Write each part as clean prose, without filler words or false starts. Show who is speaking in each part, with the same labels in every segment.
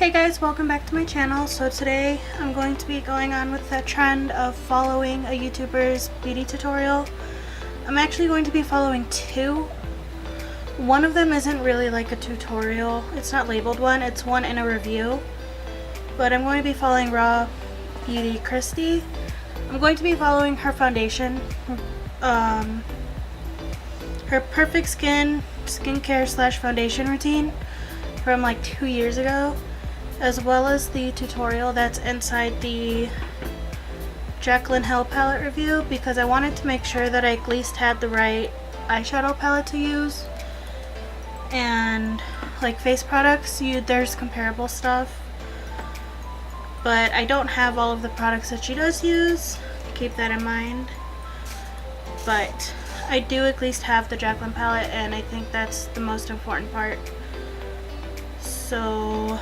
Speaker 1: Hey guys, welcome back to my channel. So today I'm going to be going on with the trend of following a YouTuber's beauty tutorial. I'm actually going to be following two. One of them isn't really like a tutorial. It's not labeled one, it's one in a review. But I'm going to be following Rawbeautykristi. I'm going to be following her foundation, her perfect skincare slash foundation routine from like 2 years ago, as well as the tutorial that's inside the Canon Rebel palette review, because I wanted to make sure that I at least had the right eyeshadow palette to use. And like face products, there's comparable stuff, but I don't have all of the products that she does use. Keep that in mind. But I do at least have the Canon palette, and I think that's the most important part. So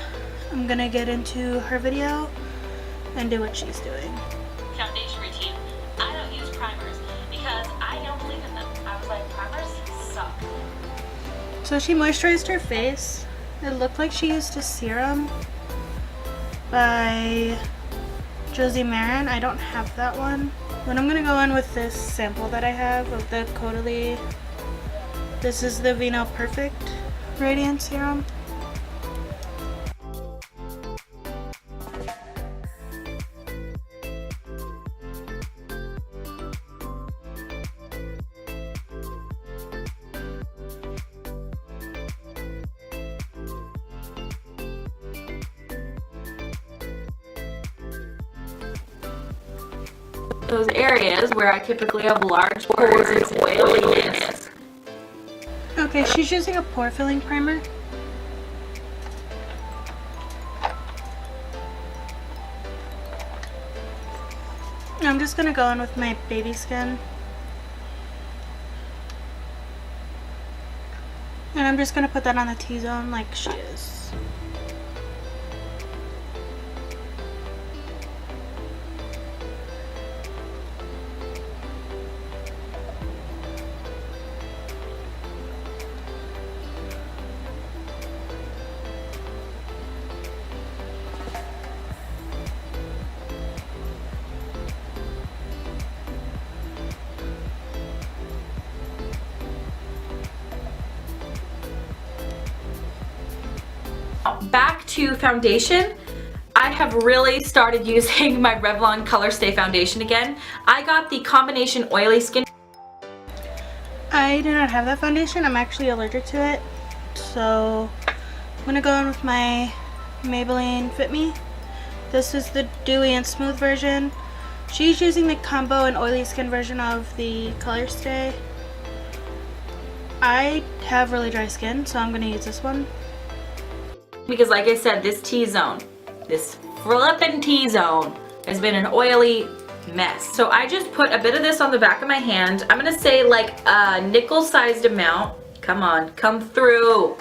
Speaker 1: I'm gonna get into her video and do what she's doing.
Speaker 2: Foundation routine. I don't use primers because I don't believe in them. I was like, primers suck.
Speaker 1: So she moisturized her face. It looked like she used a serum by Josie Marin. I don't have that one. But I'm gonna go in with this sample that I have of the Caudalie. This is the Vino Perfect Radiant Serum.
Speaker 2: Those areas where I typically have large pores and oiliness.
Speaker 1: Okay, she's using a pore filling primer. I'm just gonna go in with my baby skin. And I'm just gonna put that on the T-zone like she is.
Speaker 2: Back to foundation. I have really started using my Revlon Color Stay foundation again. I got the combination oily skin.
Speaker 1: I do not have that foundation. I'm actually allergic to it. So I'm gonna go in with my Maybelline Fit Me. This is the dewy and smooth version. She's using the combo and oily skin version of the Color Stay. I have really dry skin, so I'm gonna use this one.
Speaker 2: Because like I said, this T-zone, this flippin' T-zone has been an oily mess. So I just put a bit of this on the back of my hand. I'm gonna say like a nickel-sized amount. Come on, come through.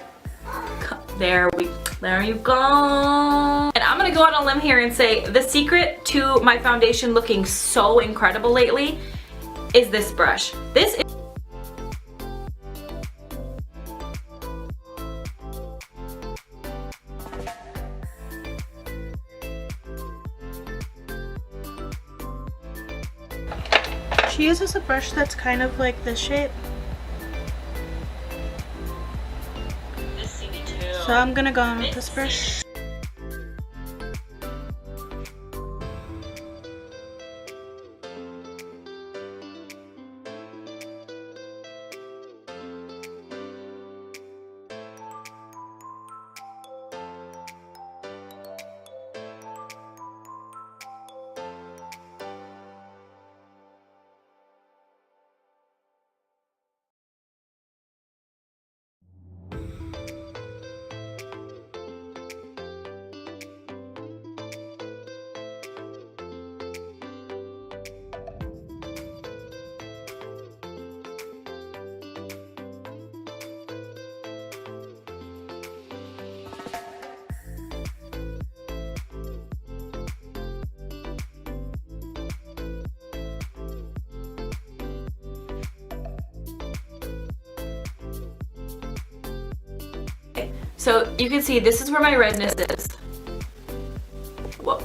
Speaker 2: There you go. And I'm gonna go on a limb here and say the secret to my foundation looking so incredible lately is this brush. This is
Speaker 1: She uses a brush that's kind of like this shape. So I'm gonna go in with this brush.
Speaker 2: So you can see this is where my redness is. well,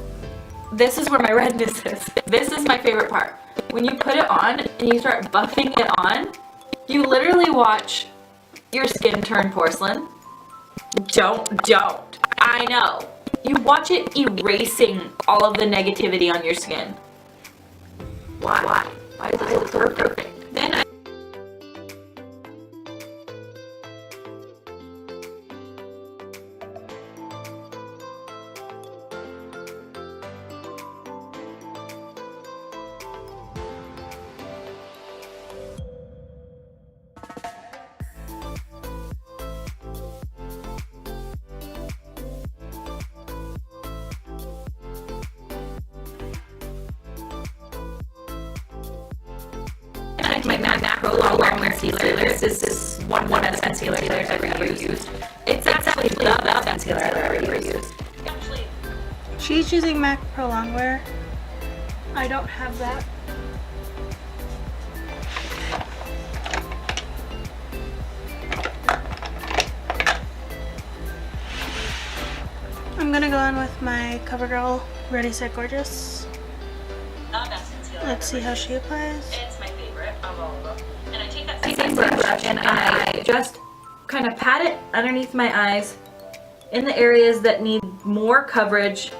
Speaker 2: this is where my redness is. This is my favorite part. When you put it on and you start buffing it on, you literally watch your skin turn porcelain. Don't. I know. You watch it erasing all of the negativity on your skin. Why? Why is it so perfect? Then I my macro long-wear concealer. This is one of the best concealers I've ever used. It's actually the best concealer I've ever used.
Speaker 1: She's using MAC Pro Longwear. I don't have that. I'm gonna go in with my CoverGirl Ready Set Gorgeous. Let's see how she applies.
Speaker 2: It's my favorite of all of them. And I take that same brush and I just kind of pat it underneath my eyes in the areas that need more coverage.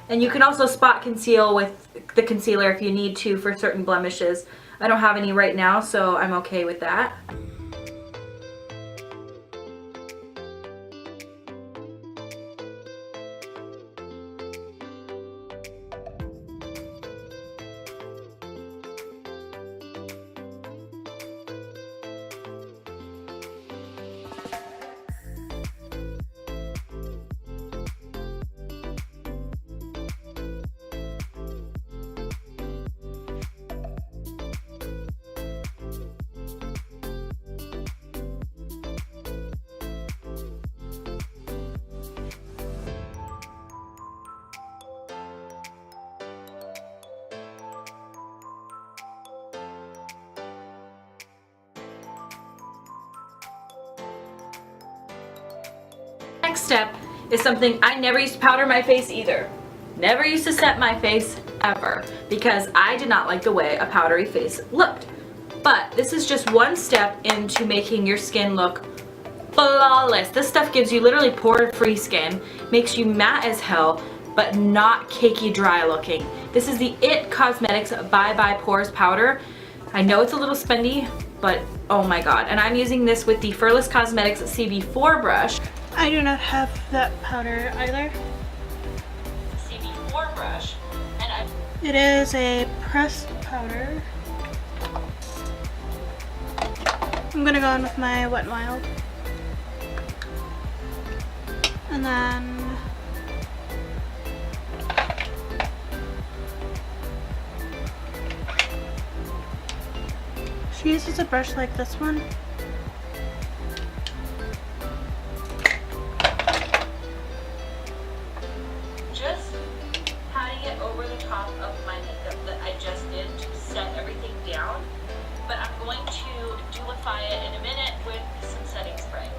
Speaker 2: And you can also spot conceal with the concealer if you need to for certain blemishes. I don't have any right now, so I'm okay with that. Next step is something I never used to powder my face either. Never used to set my face ever because I did not like the way a powdery face looked. But this is just one step into making your skin look flawless. This stuff gives you literally pore-free skin, makes you matte as hell, but not cakey dry looking. This is the IT Cosmetics Bye Bye Pores powder. I know it's a little spendy, but oh my god. And I'm using this with the Furless Cosmetics CB4 brush.
Speaker 1: I do not have that powder either.
Speaker 2: CB4 brush. And
Speaker 1: It is a pressed powder. I'm gonna go in with my Wet n Wild. And then she uses a brush like this one.
Speaker 2: just patting it over the top of my makeup that I just did to set everything down. But I'm going to dualify it in a minute with some setting spray.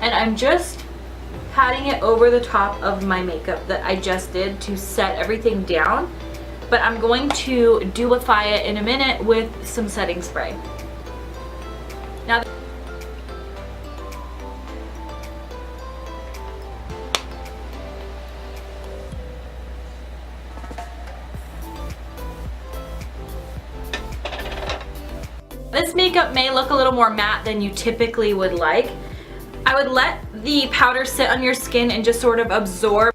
Speaker 2: And I'm just patting it over the top of my makeup that I just did to set everything down. But I'm going to dualify it in a minute with some setting spray. Now, this makeup may look a little more matte than you typically would like, I would let the powder sit on your skin and just sort of absorb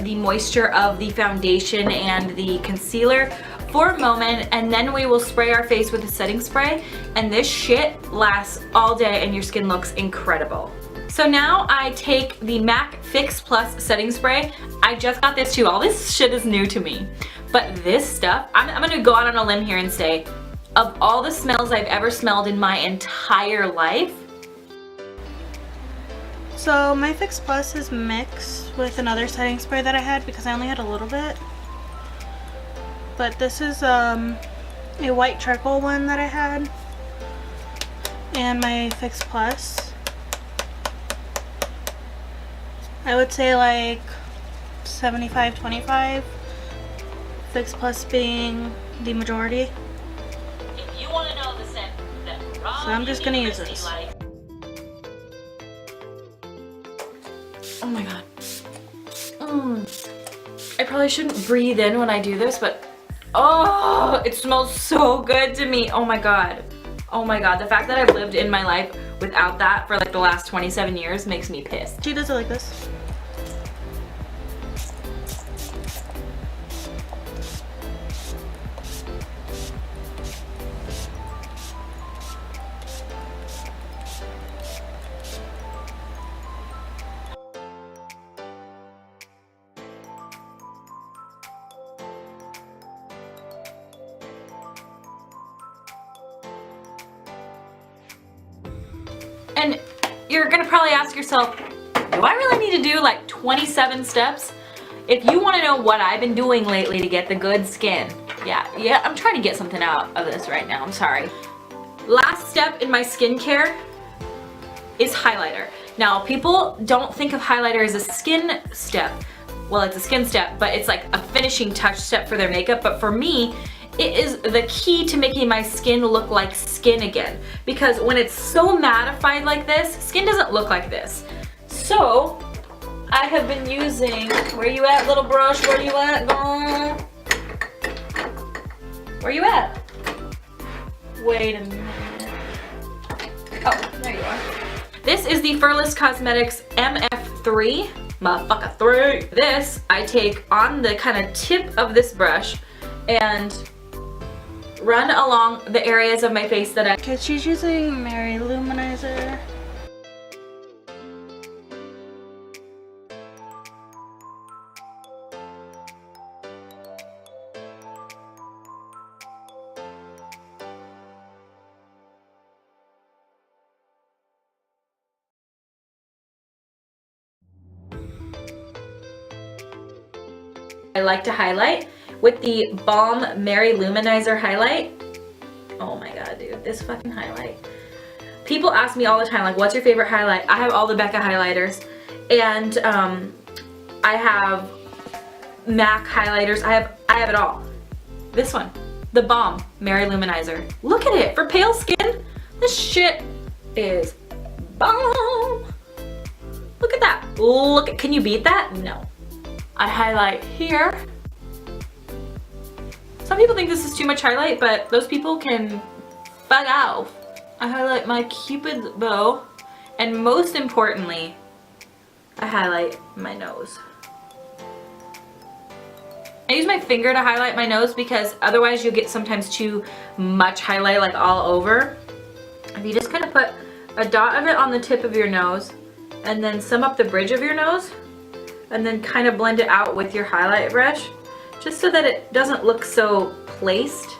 Speaker 2: the moisture of the foundation and the concealer for a moment, and then we will spray our face with a setting spray, and this shit lasts all day and your skin looks incredible. So now I take the MAC Fix Plus setting spray. I just got this too. All this shit is new to me. But this stuff, I'm gonna go out on a limb here and say, of all the smells I've ever smelled in my entire life.
Speaker 1: So my Fix Plus is mixed with another setting spray that I had because I only had a little bit. But this is a white charcoal one that I had. And my Fix Plus. I would say like 75-25. Fix Plus being the majority.
Speaker 2: If you want to know the scent that
Speaker 1: So I'm just gonna use this.
Speaker 2: Oh my god. I probably shouldn't breathe in when I do this, but oh, it smells so good to me. Oh my god. Oh my god. The fact that I've lived in my life without that for like the last 27 years makes me pissed.
Speaker 1: She does it like this.
Speaker 2: And you're gonna probably ask yourself, do I really need to do like 27 steps? If you wanna know what I've been doing lately to get the good skin, yeah, I'm trying to get something out of this right now, I'm sorry. Last step in my skincare is highlighter. Now, people don't think of highlighter as a skin step. Well, it's a skin step, but it's like a finishing touch step for their makeup. But for me, it is the key to making my skin look like skin again. Because when it's so mattified like this, skin doesn't look like this. So, I have been using, where you at, little brush? Where you at, girl? Where you at? Wait a minute. Oh, there you are. This is the Furless Cosmetics MF3, motherfucker 3. This I take on the kind of tip of this brush and run along the areas of my face that I...
Speaker 1: Okay, she's using Mary Luminizer.
Speaker 2: I like to highlight with the Balm Mary Luminizer highlight. Oh my god, dude, this fucking highlight. People ask me all the time, like, what's your favorite highlight? I have all the Becca highlighters, and I have MAC highlighters. I have it all. This one, the Balm Mary Luminizer. Look at it, for pale skin. This shit is bomb. Look at that. Look at, can you beat that? No. I highlight here. Some people think this is too much highlight, but those people can fuck off. I highlight my Cupid's bow, and most importantly, I highlight my nose. I use my finger to highlight my nose because otherwise you'll get sometimes too much highlight like all over. If you just kind of put a dot of it on the tip of your nose and then some up the bridge of your nose, and then kind of blend it out with your highlight brush, just so that it doesn't look so placed.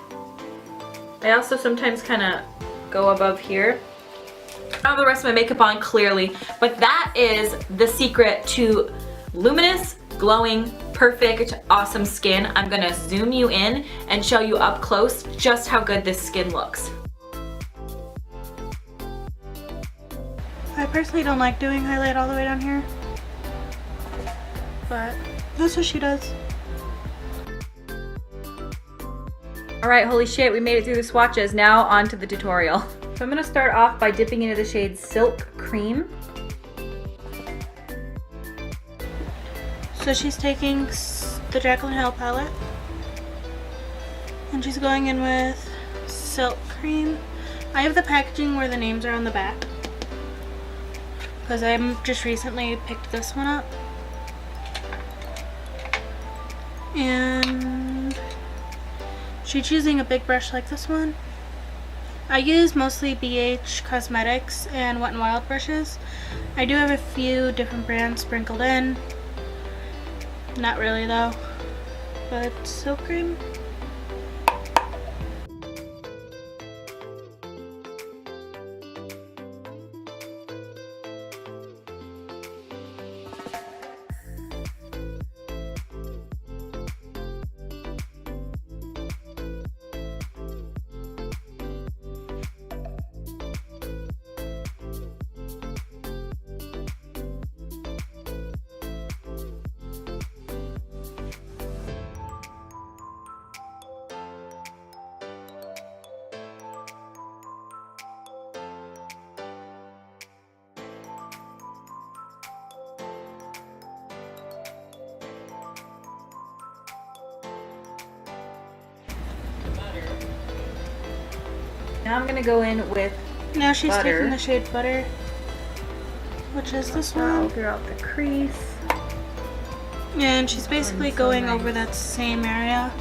Speaker 2: I also sometimes kind of go above here. I have the rest of my makeup on clearly, but that is the secret to luminous, glowing, perfect, awesome skin. I'm gonna zoom you in and show you up close just how good this skin looks.
Speaker 1: I personally don't like doing highlight all the way down here, but that's what she does.
Speaker 2: Alright, holy shit, we made it through the swatches. Now on to the tutorial. So I'm gonna start off by dipping into the shade Silk Cream.
Speaker 1: So she's taking the Canon Rebel palette, and she's going in with Silk Cream. I have the packaging where the names are on the back, because I just recently picked this one up. And she's using a big brush like this one. I use mostly BH Cosmetics and Wet n Wild brushes. I do have a few different brands sprinkled in. Not really though, but Silk Cream.
Speaker 2: Now I'm gonna go in with
Speaker 1: Now she's
Speaker 2: butter.
Speaker 1: taking the shade Butter, which is this
Speaker 2: All
Speaker 1: one.
Speaker 2: throughout the crease.
Speaker 1: And she's basically
Speaker 2: so
Speaker 1: going
Speaker 2: nice.
Speaker 1: over that same area.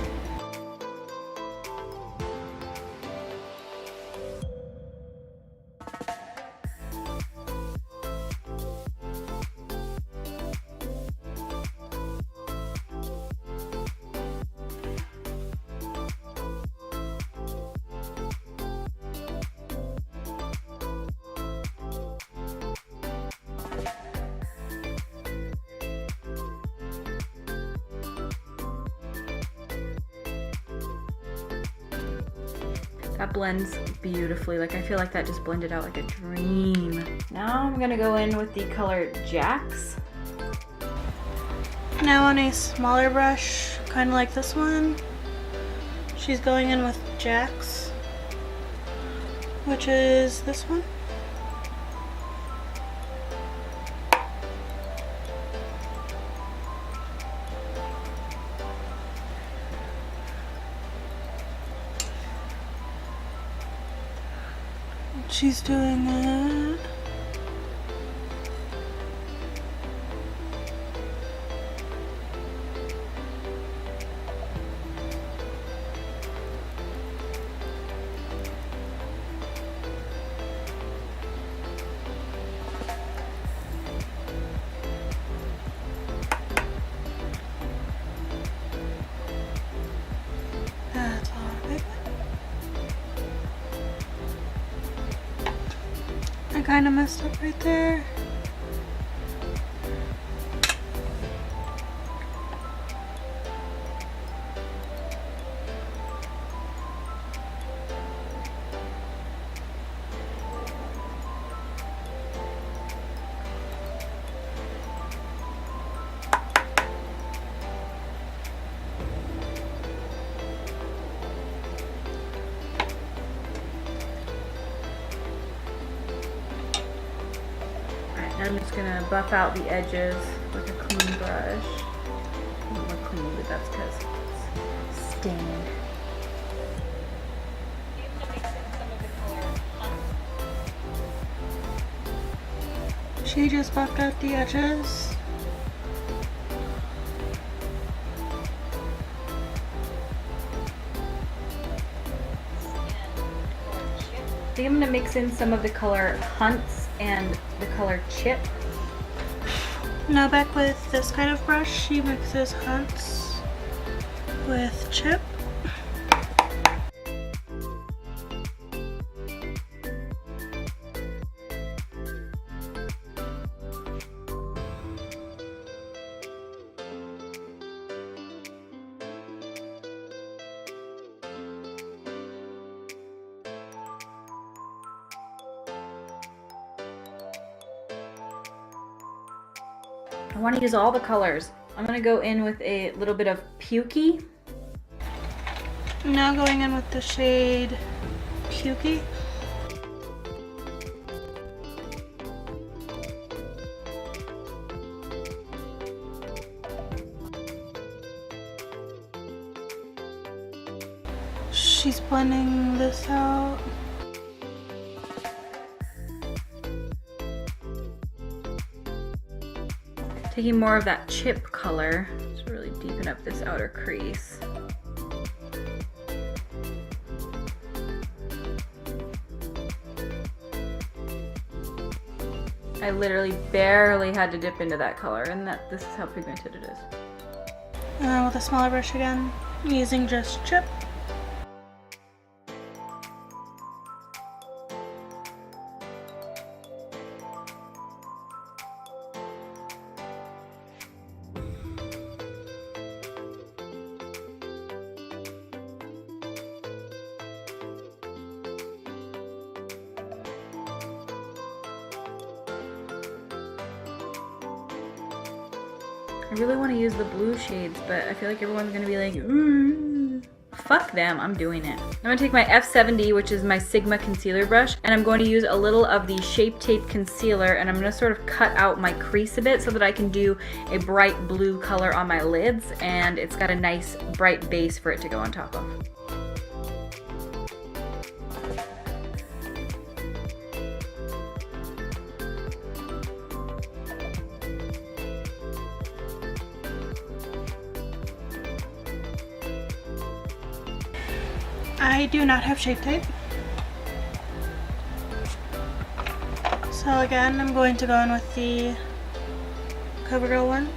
Speaker 2: That blends beautifully. Like I feel like that just blended out like a dream. Now I'm gonna go in with the color Jax.
Speaker 1: Now on a smaller brush, kind of like this one, she's going in with Jax, which is this one. She's doing it. That's all right. I kind of messed up right there.
Speaker 2: I'm just gonna buff out the edges with a clean brush. Not more clean, but that's because it's stained.
Speaker 1: She just buffed out the edges.
Speaker 2: I think I'm gonna mix in some of the color Hunts and the color Chip.
Speaker 1: Now back with this kind of brush, she mixes Hunts with Chip.
Speaker 2: I want to use all the colors. I'm gonna go in with a little bit of Pukey.
Speaker 1: Now going in with the shade Pukey. she's blending this out.
Speaker 2: Taking more of that chip color to really deepen up this outer crease. I literally barely had to dip into that color, and this is how pigmented it is.
Speaker 1: With a smaller brush again, using just chip.
Speaker 2: I really want to use the blue shades, but I feel like everyone's gonna be like, ooh. Fuck them, I'm doing it. I'm gonna take my F70, which is my Sigma concealer brush, and I'm going to use a little of the Shape Tape concealer, and I'm gonna sort of cut out my crease a bit so that I can do a bright blue color on my lids, and it's got a nice bright base for it to go on top of.
Speaker 1: I do not have Shape Tape. So again, I'm going to go in with the CoverGirl one.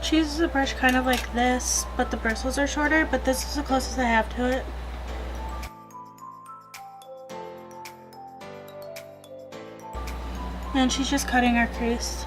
Speaker 1: She uses a brush kind of like this, but the bristles are shorter, but this is the closest I have to it. And she's just cutting her crease.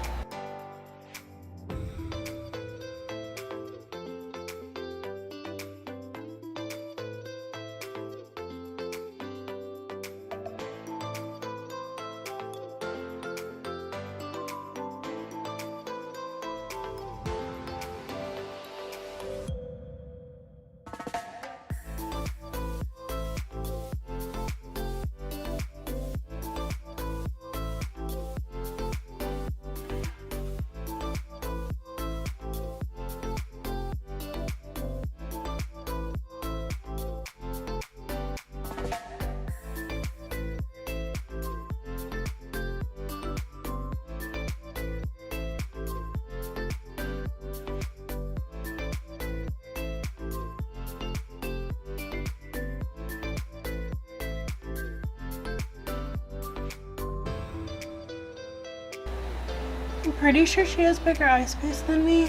Speaker 1: I'm pretty sure she has bigger eye space than me.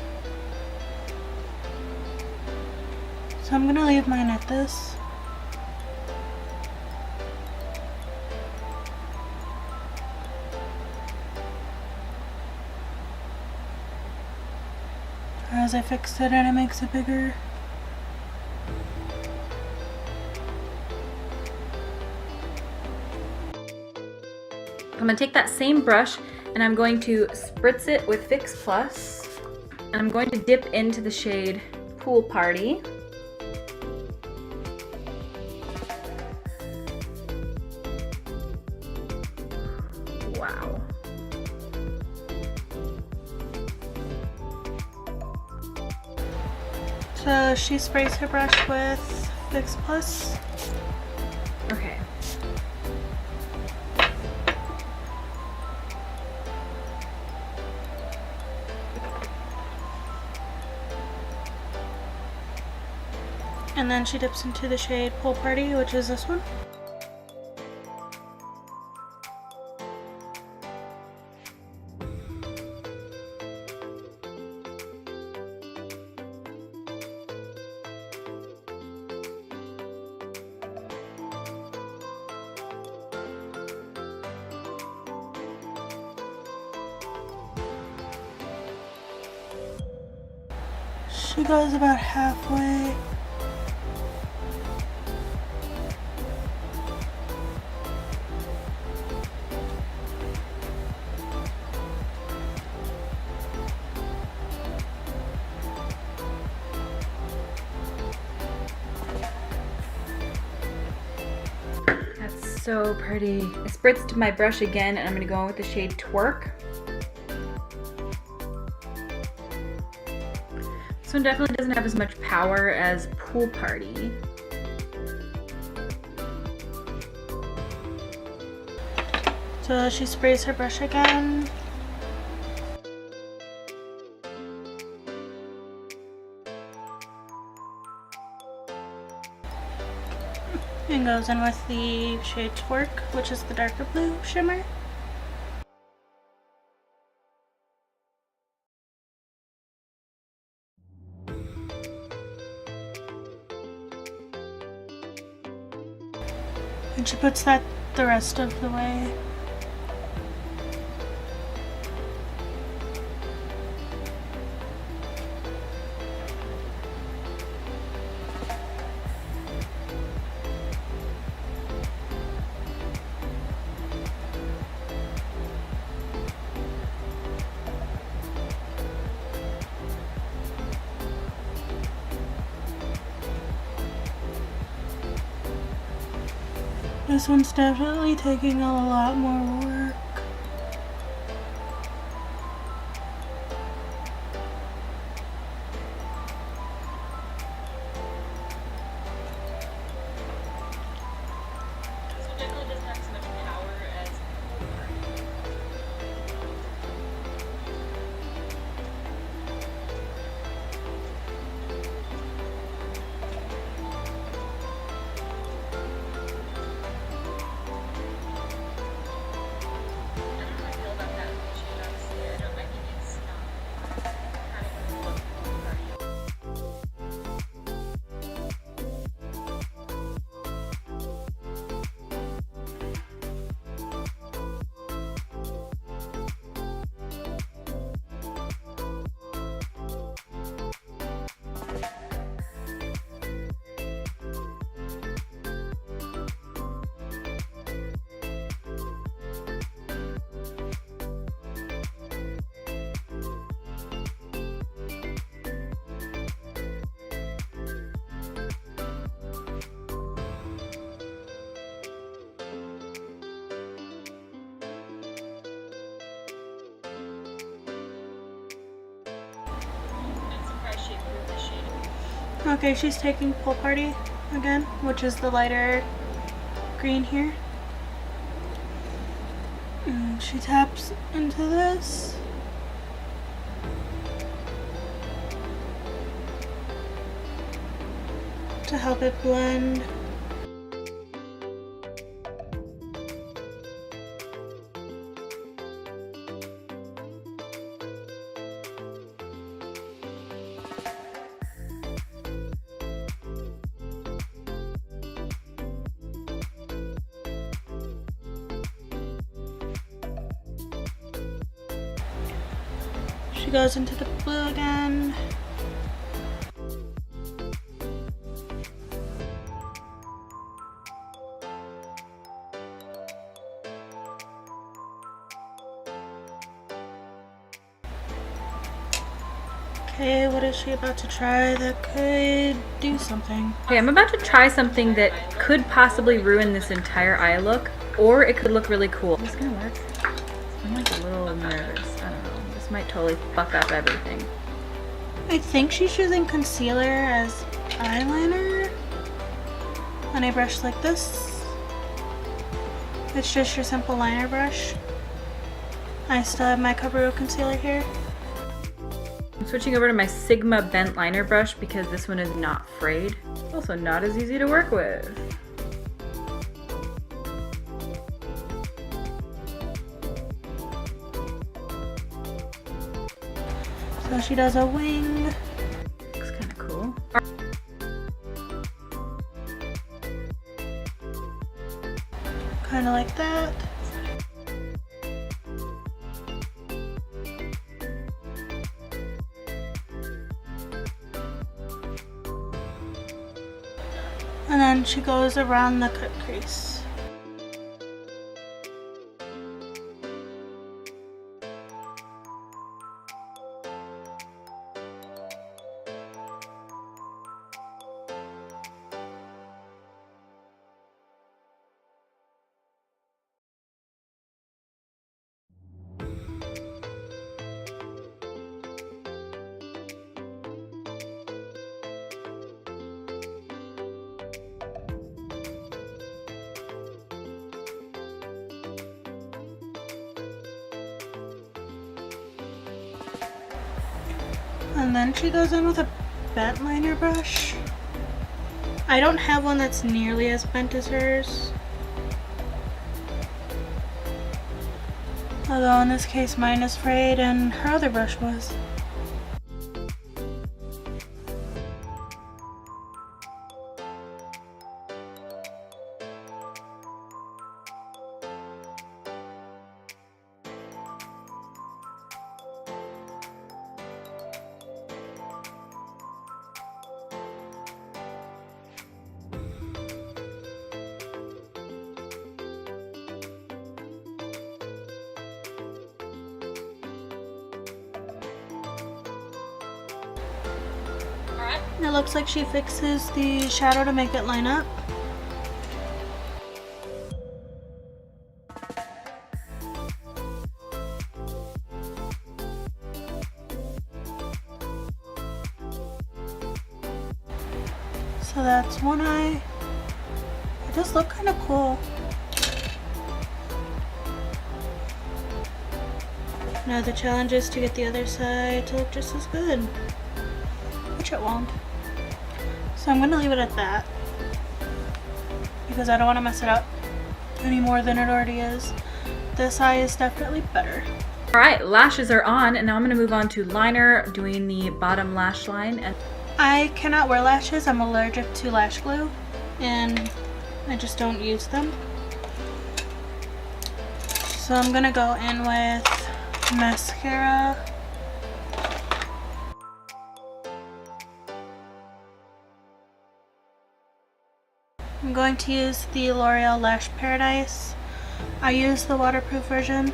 Speaker 1: So I'm gonna leave mine at this. As I fix it and it makes it bigger.
Speaker 2: I'm gonna take that same brush and I'm going to spritz it with Fix Plus. And I'm going to dip into the shade Pool Party. Wow.
Speaker 1: So she sprays her brush with Fix Plus.
Speaker 2: Okay.
Speaker 1: And then she dips into the shade Pool Party, which is this one. She goes about halfway.
Speaker 2: That's so pretty. I spritzed my brush again and I'm gonna go in with the shade Twerk. This one definitely doesn't have as much power as Pool Party.
Speaker 1: So she sprays her brush again. And goes in with the shade Twerk, which is the darker blue shimmer. And she puts that the rest of the way. This one's definitely taking a lot more work.
Speaker 2: This one definitely doesn't have as much power as
Speaker 1: Okay, she's taking Pool Party again, which is the lighter green here. And she taps into this. To help it blend. She goes into the blue again. Okay, what is she about to try that could do something?
Speaker 2: Okay, I'm about to try something that could possibly ruin this entire eye look, or it could look really cool. Is this gonna work? I'm like a little nervous. I don't know. This might totally fuck up everything.
Speaker 1: I think she's using concealer as eyeliner on a brush like this. It's just your simple liner brush. I still have my Coverall concealer here.
Speaker 2: I'm switching over to my Sigma bent liner brush because this one is not frayed. It's also not as easy to work with.
Speaker 1: So she does a wing.
Speaker 2: Looks kind of cool.
Speaker 1: Kind of like that. And then she goes around the cut crease. And then she goes in with a bent liner brush. I don't have one that's nearly as bent as hers. Although in this case mine is frayed and her other brush was. It looks like she fixes the shadow to make it line up. So that's one eye. It does look kind of cool. Now the challenge is to get the other side to look just as good, which it won't. So I'm gonna leave it at that because I don't want to mess it up any more than it already is. This eye is definitely better.
Speaker 2: All right, lashes are on, and now I'm gonna move on to liner, doing the bottom lash line. And
Speaker 1: I cannot wear lashes. I'm allergic to lash glue and I just don't use them. So I'm gonna go in with mascara. I'm going to use the L'Oreal Lash Paradise. I use the waterproof version.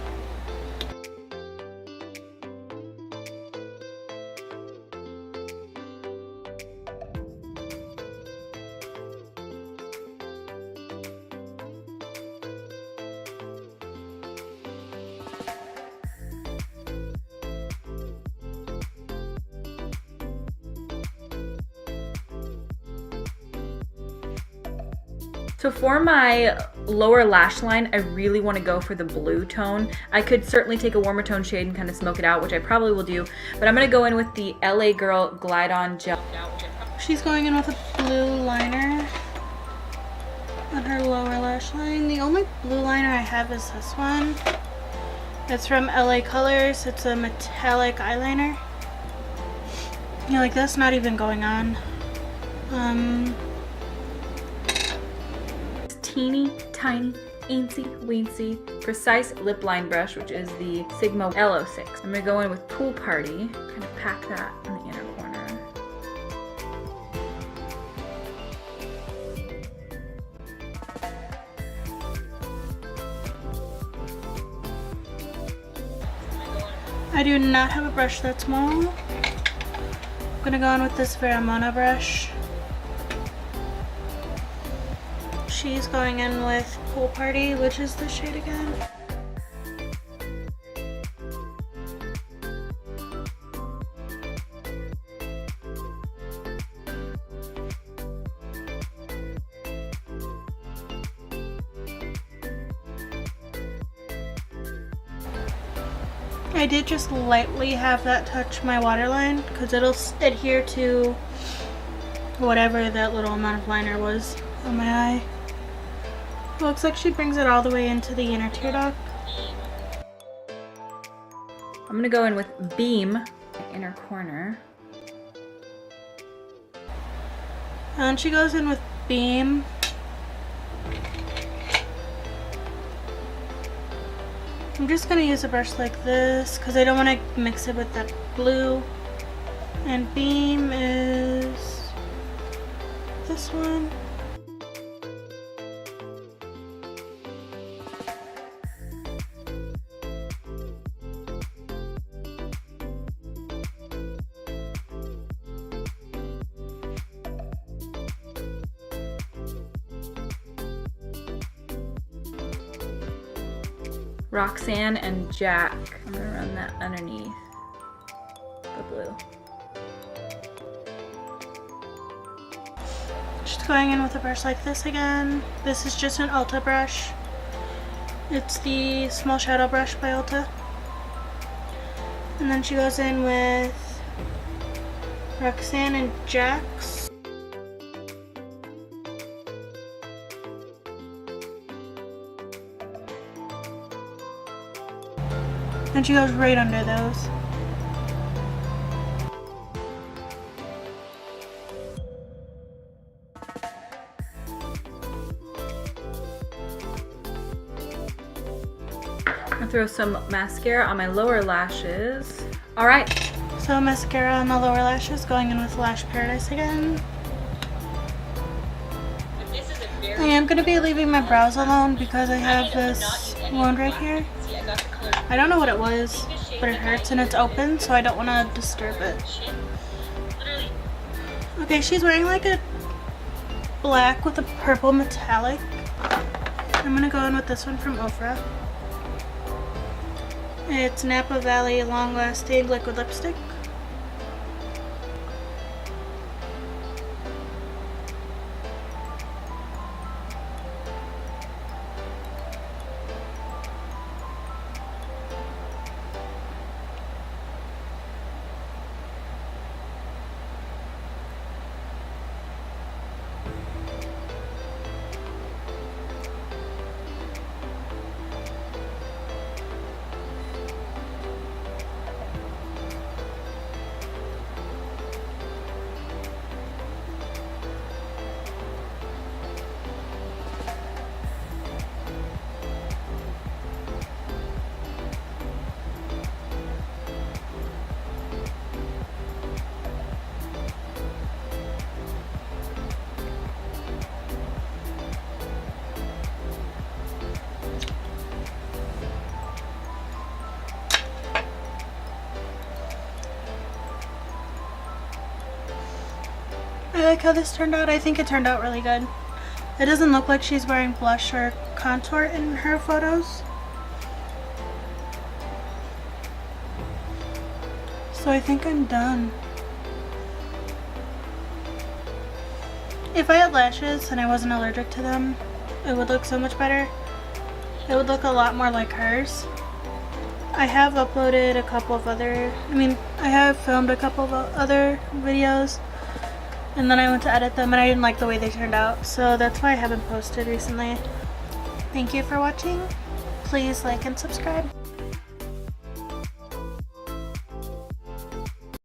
Speaker 2: so for my lower lash line, I really want to go for the blue tone. I could certainly take a warmer tone shade and kind of smoke it out, which I probably will do, but I'm going to go in with the LA Girl Glide On Gel.
Speaker 1: She's going in with a blue liner on her lower lash line. The only blue liner I have is this one. It's from LA Colors. It's a metallic eyeliner. You know, like that's not even going on.
Speaker 2: Teeny tiny eensy weensy precise lip line brush, which is the Sigma L06. I'm gonna go in with Pool Party, kind of pack that in the inner corner.
Speaker 1: I do not have a brush that small. I'm gonna go in with this Vermona brush. She's going in with Pool Party, which is the shade again. I did just lightly have that touch my waterline because it'll adhere to whatever that little amount of liner was on my eye. It looks like she brings it all the way into the inner tear duct.
Speaker 2: I'm gonna go in with Beam, inner corner.
Speaker 1: And she goes in with Beam. I'm just gonna use a brush like this because I don't want to mix it with that blue. And Beam is this one.
Speaker 2: Roxanne and Jack. I'm gonna run that underneath the blue.
Speaker 1: Just going in with a brush like this again. This is just an Ulta brush. It's the Small Shadow Brush by Ulta. And then she goes in with Roxanne and Jack's. And she goes right under those.
Speaker 2: I'll throw some mascara on my lower lashes. All right.
Speaker 1: So mascara on the lower lashes, going in with Lash Paradise again. I am going to be leaving my brows alone because I have this wound right here. I don't know what it was, but it hurts and it's open, so I don't want to disturb it. Okay, she's wearing like a black with a purple metallic. I'm going to go in with this one from Ofra. It's Napa Valley Long Lasting Liquid Lipstick. I like how this turned out. I think it turned out really good. It doesn't look like she's wearing blush or contour in her photos. So I think I'm done. If I had lashes and I wasn't allergic to them, it would look so much better. It would look a lot more like hers. I have uploaded a couple of other, I have filmed a couple of other videos, and then I went to edit them and I didn't like the way they turned out, so that's why I haven't posted recently. Thank you for watching. Please like and subscribe.